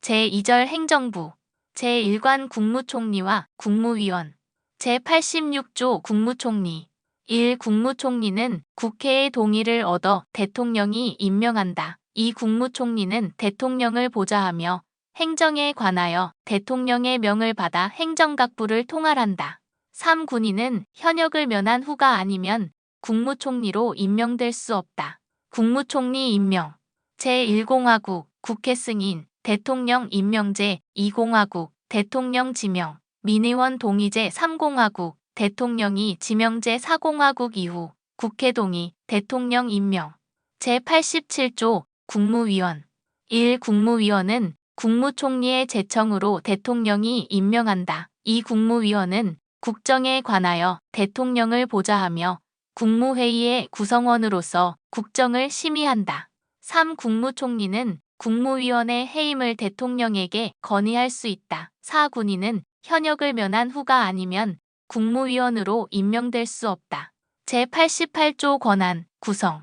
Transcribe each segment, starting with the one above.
제2절 행정부, 제1관 국무총리와 국무위원, 제86조 국무총리 1. 국무총리는 국회의 동의를 얻어 대통령이 임명한다. 2. 국무총리는 대통령을 보좌하며 행정에 관하여 대통령의 명을 받아 행정각부를 통할한다. 3. 군인은 현역을 면한 후가 아니면 국무총리로 임명될 수 없다. 국무총리 임명 제1공화국 국회 승인 대통령 임명제 2공화국 대통령 지명 민의원 동의제 3공화국 대통령이 지명제 4공화국 이후 국회 동의 대통령 임명 제87조 국무위원 1. 국무위원은 국무총리의 제청으로 대통령이 임명한다. 2. 국무위원은 국정에 관하여 대통령을 보좌하며 국무회의의 구성원으로서 국정을 심의한다. 3. 국무총리는 국무위원의 해임을 대통령에게 건의할 수 있다. 4. 군인은 현역을 면한 후가 아니면 국무위원으로 임명될 수 없다. 제88조 권한, 구성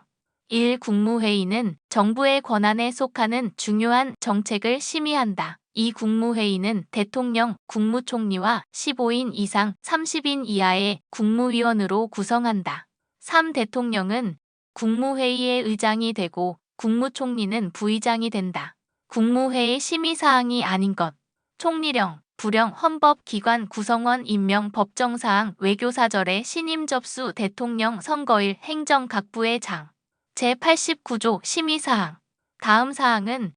1. 국무회의는 정부의 권한에 속하는 중요한 정책을 심의한다. 2. 국무회의는 대통령, 국무총리와 15인 이상 30인 이하의 국무위원으로 구성한다. 3. 대통령은 국무회의의 의장이 되고 국무총리는 부의장이 된다. 국무회의 심의사항이 아닌 것, 총리령, 부령 헌법기관 구성원 임명 법정사항 외교사절의 신임 접수 대통령 선거일 행정각부의 장 제89조 심의사항 다음 사항은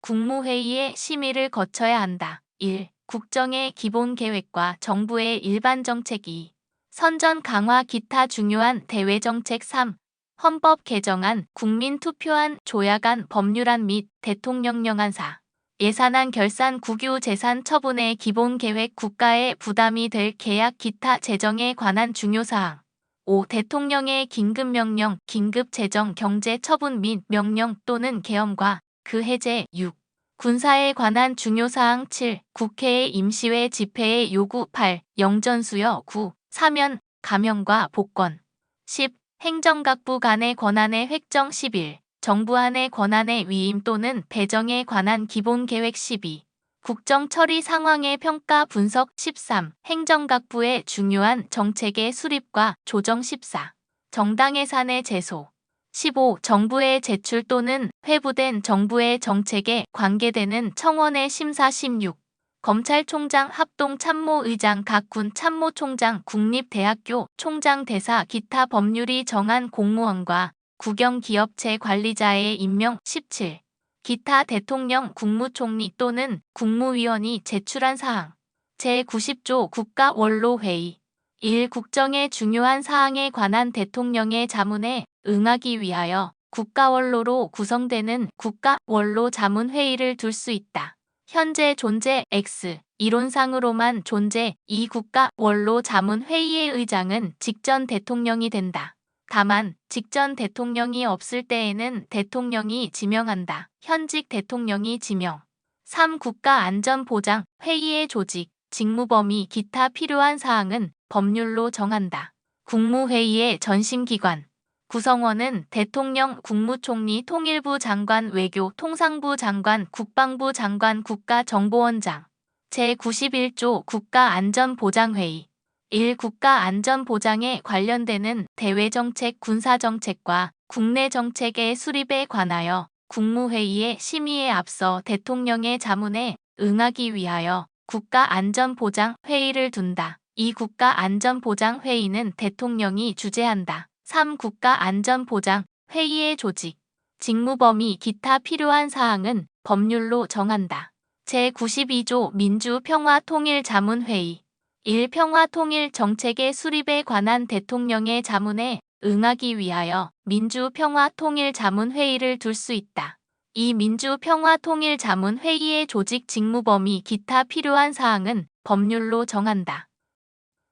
국무회의의 심의를 거쳐야 한다. 1. 국정의 기본계획과 정부의 일반정책 2. 선전 강화 기타 중요한 대외정책 3. 헌법 개정안, 국민투표안, 조약안, 법률안 및 대통령령안 4. 예산안 결산 국유 재산 처분의 기본계획 국가의 부담이 될 계약 기타 재정에 관한 중요사항 5. 대통령의 긴급명령, 긴급재정 경제 처분 및 명령 또는 계엄과 그 해제 6. 군사에 관한 중요사항 7. 국회의 임시회 집회의 요구 8. 영전수여 9. 사면, 감형과 복권 10. 행정각부 간의 권한의 획정 11. 정부안의 권한의 위임 또는 배정에 관한 기본계획 12. 국정 처리 상황의 평가 분석 13. 행정각부의 중요한 정책의 수립과 조정 14. 정당 예산의 제소 15. 정부의 제출 또는 회부된 정부의 정책에 관계되는 청원의 심사 16. 검찰총장 합동참모의장 각 군 참모총장 국립대학교 총장 대사 기타 법률이 정한 공무원과 국영기업체 관리자의 임명 17. 기타 대통령 국무총리 또는 국무위원이 제출한 사항 제90조 국가원로회의 1. 국정의 중요한 사항에 관한 대통령의 자문에 응하기 위하여 국가원로로 구성되는 국가원로 자문회의를 둘 수 있다. 현재 존재 X 이론상으로만 존재 이 국가원로 자문회의의 의장은 직전 대통령이 된다. 다만 직전 대통령이 없을 때에는 대통령이 지명한다. 현직 대통령이 지명 3. 국가안전보장 회의의 조직, 직무범위 기타 필요한 사항은 법률로 정한다. 국무회의의 전심기관 구성원은 대통령, 국무총리, 통일부 장관, 외교, 통상부 장관, 국방부 장관, 국가정보원장 제91조 국가안전보장회의 1. 국가안전보장에 관련되는 대외정책, 군사정책과 국내 정책의 수립에 관하여 국무회의의 심의에 앞서 대통령의 자문에 응하기 위하여 국가안전보장회의를 둔다. 이 국가안전보장회의는 대통령이 주재한다. 3. 국가안전보장회의의 조직, 직무범위 기타 필요한 사항은 법률로 정한다. 제92조 민주평화통일자문회의 1. 평화통일 정책의 수립에 관한 대통령의 자문에 응하기 위하여 민주평화통일자문회의를 둘 수 있다. 2. 민주평화통일자문회의의 조직 직무범위 기타 필요한 사항은 법률로 정한다.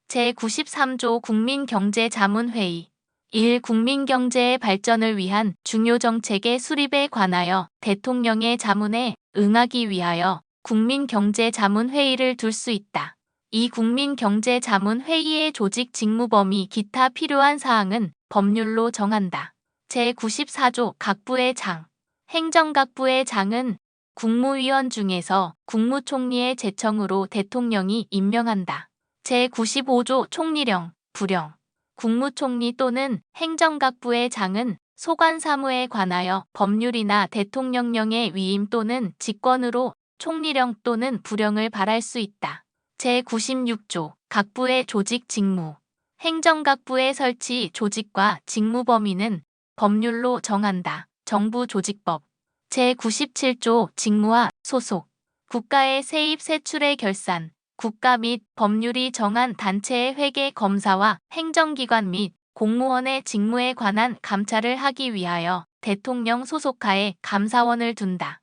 제93조 국민경제자문회의 1. 국민경제의 발전을 위한 중요 정책의 수립에 관하여 대통령의 자문에 응하기 위하여 국민경제자문회의를 둘 수 있다. 2. 국민경제자문회의의 조직 직무범위 기타 필요한 사항은 법률로 정한다. 제94조 각부의 장 행정각부의 장은 국무위원 중에서 국무총리의 제청으로 대통령이 임명한다. 제95조 총리령, 부령. 국무총리 또는 행정각부의 장은 소관 사무에 관하여 법률이나 대통령령의 위임 또는 직권으로 총리령 또는 부령을 발할 수 있다. 제96조 각부의 조직 직무. 행정각부의 설치 조직과 직무 범위는 법률로 정한다. 정부조직법. 제97조 직무와 소속. 국가의 세입 세출의 결산. 국가 및 법률이 정한 단체의 회계 검사와 행정기관 및 공무원의 직무에 관한 감찰을 하기 위하여 대통령 소속하에 감사원을 둔다.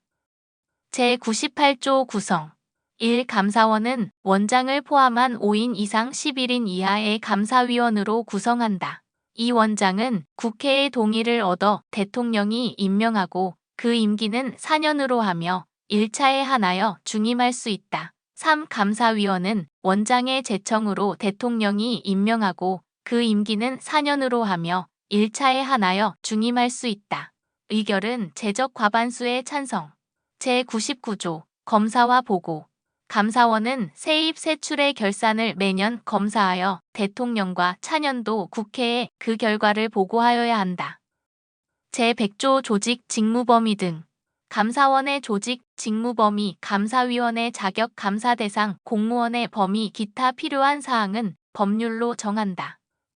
제98조 구성. 1. 감사원은 원장을 포함한 5인 이상 11인 이하의 감사위원으로 구성한다. 이 원장은 국회의 동의를 얻어 대통령이 임명하고 그 임기는 4년으로 하며 1차에 한하여 중임할 수 있다. 3. 감사위원은 원장의 제청으로 대통령이 임명하고 그 임기는 4년으로 하며 1차에 한하여 중임할 수 있다. 의결은 제적 과반수의 찬성. 제99조 검사와 보고. 감사원은 세입 세출의 결산을 매년 검사하여 대통령과 차년도 국회에 그 결과를 보고하여야 한다. 제100조 조직 직무 범위 등. 감사원의 조직, 직무 범위, 감사위원의 자격, 감사 대상, 공무원의 범위, 기타 필요한 사항은 법률로 정한다.